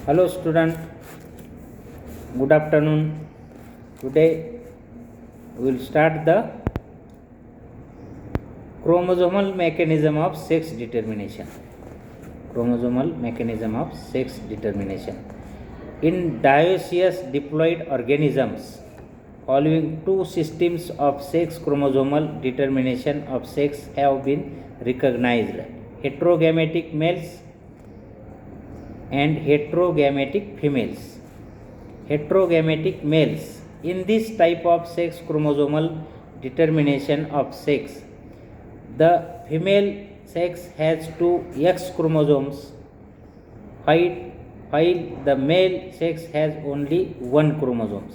Hello student, good afternoon. Today we will start the chromosomal mechanism of sex determination. Chromosomal mechanism of sex determination. In dioecious diploid organisms, following two systems of sex chromosomal determination of sex have been recognized: heterogametic males and heterogametic females. Heterogametic males. In this type of sex chromosomal determination of sex, the female sex has two X chromosomes, while the male sex has only one chromosome.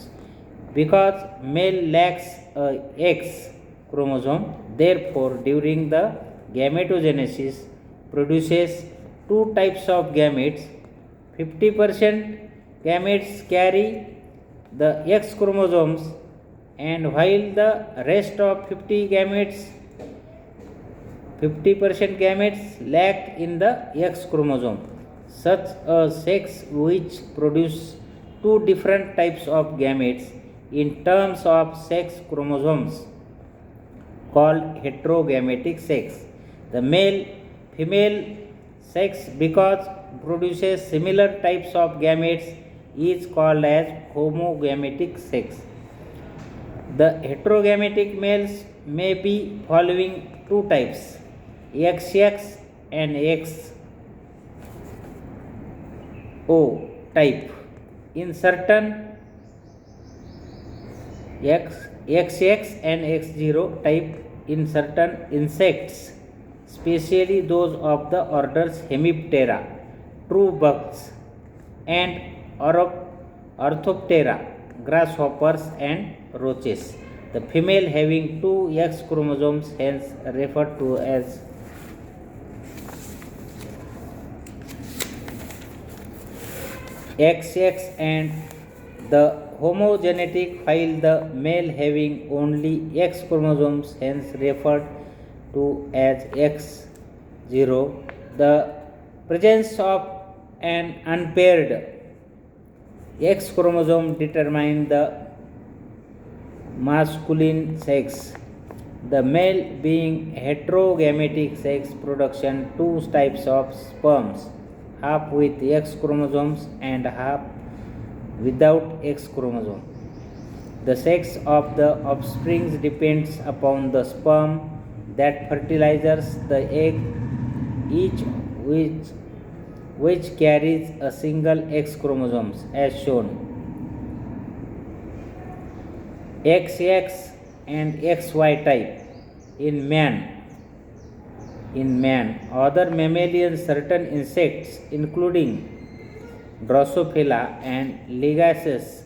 Because male lacks a X chromosome, therefore during the gametogenesis produces two types of gametes. 50% gametes carry the X chromosomes, and while the rest of 50% gametes lack in the X chromosome. Such a sex which produces two different types of gametes in terms of sex chromosomes called heterogametic sex. The male-female sex, because produces similar types of gametes, is called as homogametic sex. The heterogametic males may be following two types: XX and XO type. In certain XX and X0 type in certain insects, especially those of the orders Hemiptera, true bugs, and Orthoptera, grasshoppers and roaches. The female having two X chromosomes hence referred to as XX, and the homogenetic, while the male having only X chromosomes hence referred to as X0. The presence of an unpaired X chromosome determines the masculine sex. The male being heterogametic sex production two types of sperms, half with X chromosomes and half without X chromosome. The sex of the offspring depends upon the sperm that fertilizes the egg, each which carries a single X chromosome, as shown. XX and XY type in man. Other mammalians, certain insects including Drosophila and Legacies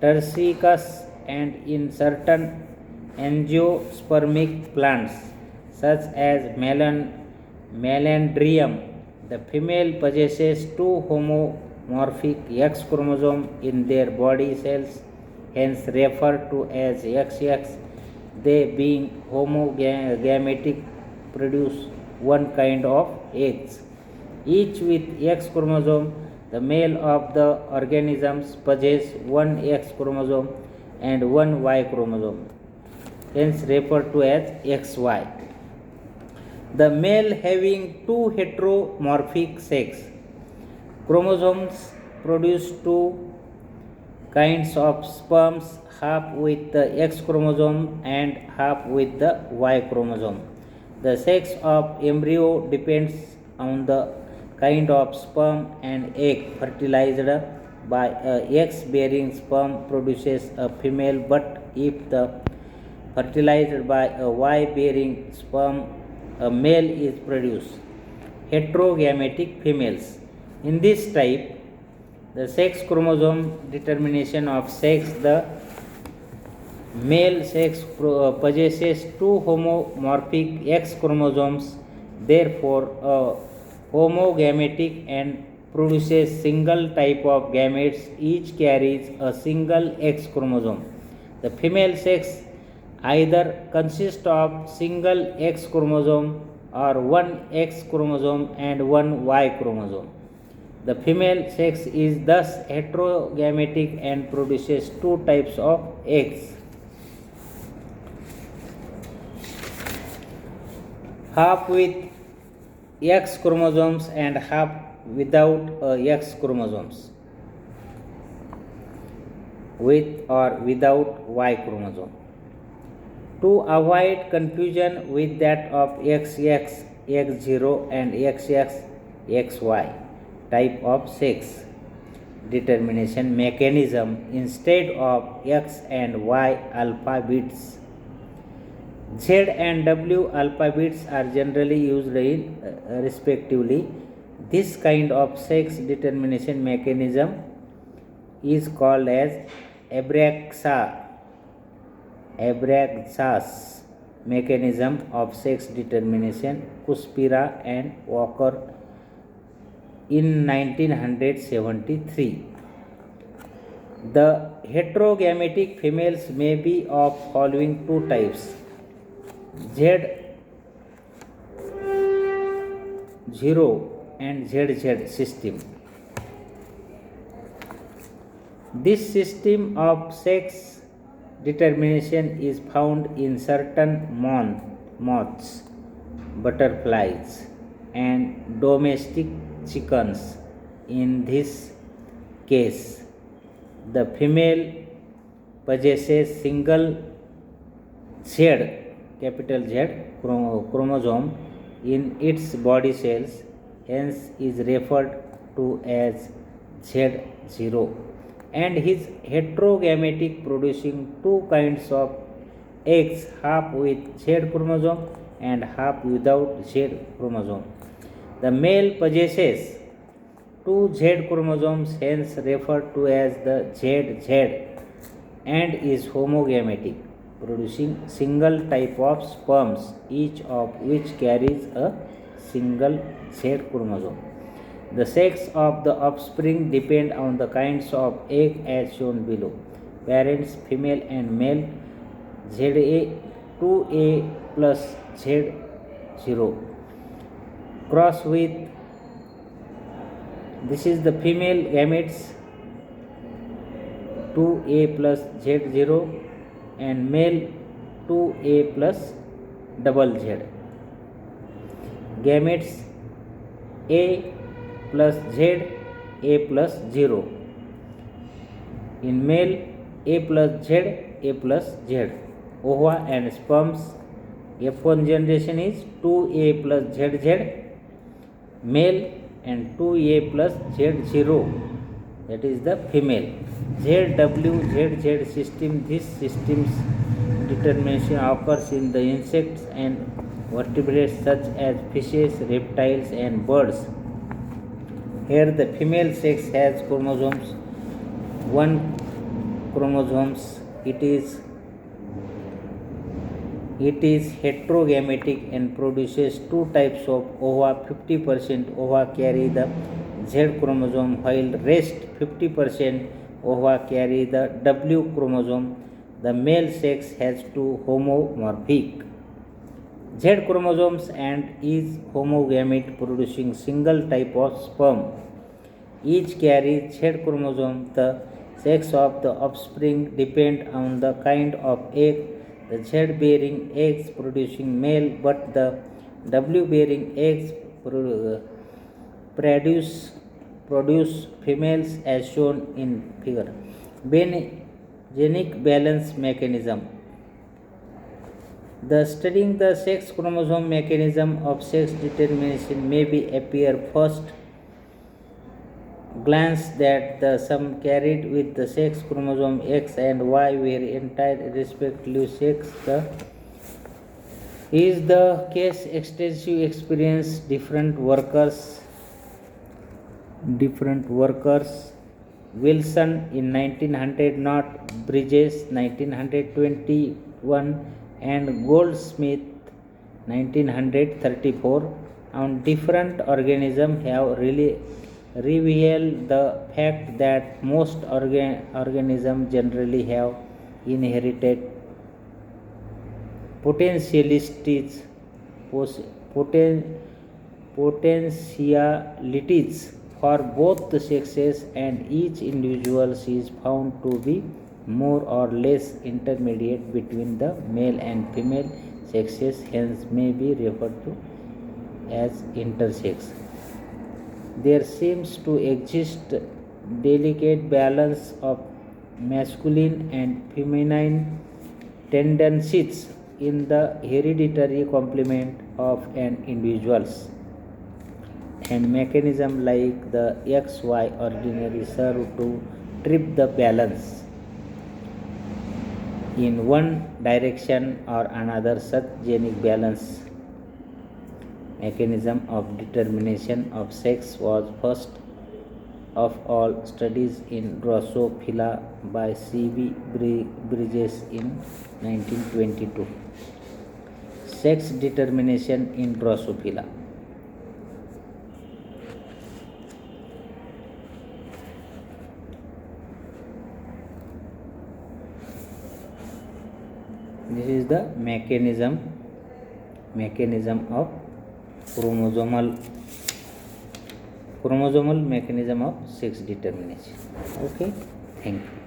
tursicus, and in certain angiospermic plants such as Melandrium, the female possesses two homomorphic X chromosomes in their body cells, hence referred to as XX. They, being homogametic, produce one kind of eggs, each with X chromosome. The male of the organisms possesses one X chromosome and one Y chromosome, hence referred to as XY. The male having two heteromorphic sex chromosomes produce two kinds of sperms, half with the X chromosome and half with the Y chromosome. The sex of embryo depends on the kind of sperm and egg. Fertilized by a X bearing sperm produces a female, but if the fertilized by a Y bearing sperm, a male is produced. Heterogametic females. In this type, the sex chromosome determination of sex, the male sex possesses two homomorphic X chromosomes, therefore a homogametic, and produces single type of gametes, each carries a single X chromosome. The female sex either consists of single X chromosome or one X chromosome and one Y chromosome. The female sex is thus heterogametic and produces two types of eggs. Half with X chromosomes and half without X chromosomes, with or without Y chromosome. To avoid confusion with that of XX, X0 and XX, XY type of sex determination mechanism instead of X and Y alpha bits, Z and W alpha bits are generally used in respectively. This kind of sex determination mechanism is called as Abraxas mechanism of sex determination, Kuspira and Walker in 1973. The heterogametic females may be of following two types: Z0 and ZZ system. This system of sex determination is found in certain moths, butterflies, and domestic chickens. In this case, the female possesses single Z, capital Z, chromosome in its body cells, hence is referred to as Z0, and is heterogametic, producing two kinds of eggs, half with Z chromosome and half without Z chromosome. The male possesses two Z chromosomes, hence referred to as the ZZ, and is homogametic, producing single type of sperms, each of which carries a single Z chromosome. The sex of the offspring depend on the kinds of egg as shown below. Parents female and male, ZA2A plus Z0. Cross with, this is the female gametes 2A plus Z0 and male 2A plus double Z. Gametes A plus Z, A plus 0. In male, A plus Z, A plus Z. Ova and sperms, F1 generation is 2A plus ZZ, male, and 2A plus Z0, that is the female. ZW, ZZ system, this system's determination occurs in the insects and vertebrates such as fishes, reptiles, and birds. Here the female sex has chromosomes, one chromosomes. It is heterogametic and produces two types of ova. 50% ova carry the Z chromosome, while rest 50% ova carry the W chromosome. The male sex has two homomorphic Z chromosomes and is homogamete, producing single type of sperm. Each carries Z chromosome. The sex of the offspring depend on the kind of egg. The Z bearing eggs producing male, but the W bearing eggs produce females as shown in figure. Genic balance mechanism. The studying the sex chromosome mechanism of sex determination may be appear first glance that the sum carried with the sex chromosome X and Y were entire respectively sex. Is the case extensive experience different workers Wilson in 1900, not Bridges 1921, and Goldsmith 1934 on different organisms have really revealed the fact that most organisms generally have inherited potentialities for both the sexes, and each individual is found to be more or less intermediate between the male and female sexes, hence may be referred to as intersex. There seems to exist delicate balance of masculine and feminine tendencies in the hereditary complement of an individual's, and mechanism like the XY ordinary serve to trip the balance in one direction or another. Such genic balance mechanism of determination of sex was first of all studied in Drosophila by C.B. Bridges in 1922. Sex determination in Drosophila. This is the mechanism of chromosomal mechanism of sex determination. Okay, thank you.